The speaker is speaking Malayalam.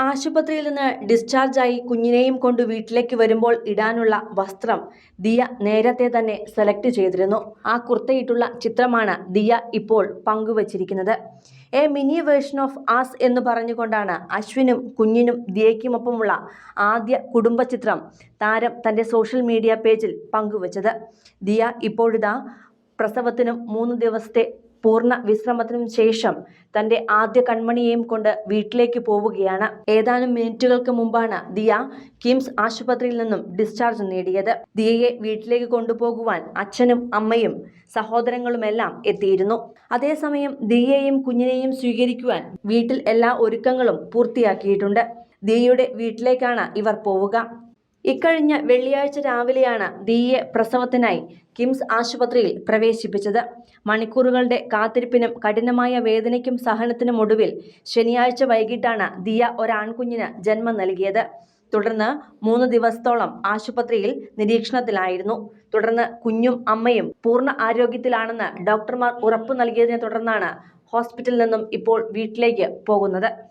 ആശുപത്രിയിൽ നിന്ന് ഡിസ്ചാർജായി കുഞ്ഞിനെയും കൊണ്ട് വീട്ടിലേക്ക് വരുമ്പോൾ ഇടാനുള്ള വസ്ത്രം ദിയ നേരത്തെ തന്നെ സെലക്ട് ചെയ്തിരുന്നു. ആ കുർത്തയിട്ടുള്ള ചിത്രമാണ് ദിയ ഇപ്പോൾ പങ്കുവച്ചിരിക്കുന്നത്. A mini version of us എന്ന് പറഞ്ഞുകൊണ്ടാണ് അശ്വിനും കുഞ്ഞിനും ദിയയ്ക്കുമൊപ്പമുള്ള ആദ്യ കുടുംബ ചിത്രം താരം തന്റെ സോഷ്യൽ മീഡിയ പേജിൽ പങ്കുവച്ചത്. ദിയ ഇപ്പോഴിതാ പ്രസവത്തിനും 3 ദിവസത്തെ പൂർണ്ണ വിശ്രമത്തിനും ശേഷം തന്റെ ആദ്യ കൺമണിയെയും കൊണ്ട് വീട്ടിലേക്ക് പോവുകയാണ്. ഏതാനും മിനിറ്റുകൾക്ക് മുമ്പാണ് ദിയ കിംസ് ആശുപത്രിയിൽ നിന്നും ഡിസ്ചാർജ് നേടിയത്. ദിയയെ വീട്ടിലേക്ക് കൊണ്ടുപോകുവാൻ അച്ഛനും അമ്മയും സഹോദരങ്ങളുമെല്ലാം എത്തിയിരുന്നു. അതേസമയം ദിയയെയും കുഞ്ഞിനെയും സ്വീകരിക്കുവാൻ വീട്ടിൽ എല്ലാ ഒരുക്കങ്ങളും പൂർത്തിയാക്കിയിട്ടുണ്ട്. ദിയയുടെ വീട്ടിലേക്കാണ് ഇവർ പോവുക. ഇക്കഴിഞ്ഞ വെള്ളിയാഴ്ച രാവിലെയാണ് ദിയയെ പ്രസവത്തിനായി കിംസ് ആശുപത്രിയിൽ പ്രവേശിപ്പിച്ചത്. മണിക്കൂറുകളുടെ കാത്തിരിപ്പിനും കഠിനമായ വേദനയ്ക്കും സഹനത്തിനും ഒടുവിൽ ശനിയാഴ്ച വൈകിട്ടാണ് ദിയ ഒരാൺകുഞ്ഞിന് ജന്മം നൽകിയത്. തുടർന്ന് 3 ദിവസത്തോളം ആശുപത്രിയിൽ നിരീക്ഷണത്തിലായിരുന്നു. തുടർന്ന് കുഞ്ഞും അമ്മയും പൂർണ്ണ ആരോഗ്യത്തിലാണെന്ന് ഡോക്ടർമാർ ഉറപ്പു നൽകിയതിനെ തുടർന്നാണ് ഹോസ്പിറ്റലിൽ നിന്നും ഇപ്പോൾ വീട്ടിലേക്ക് പോകുന്നത്.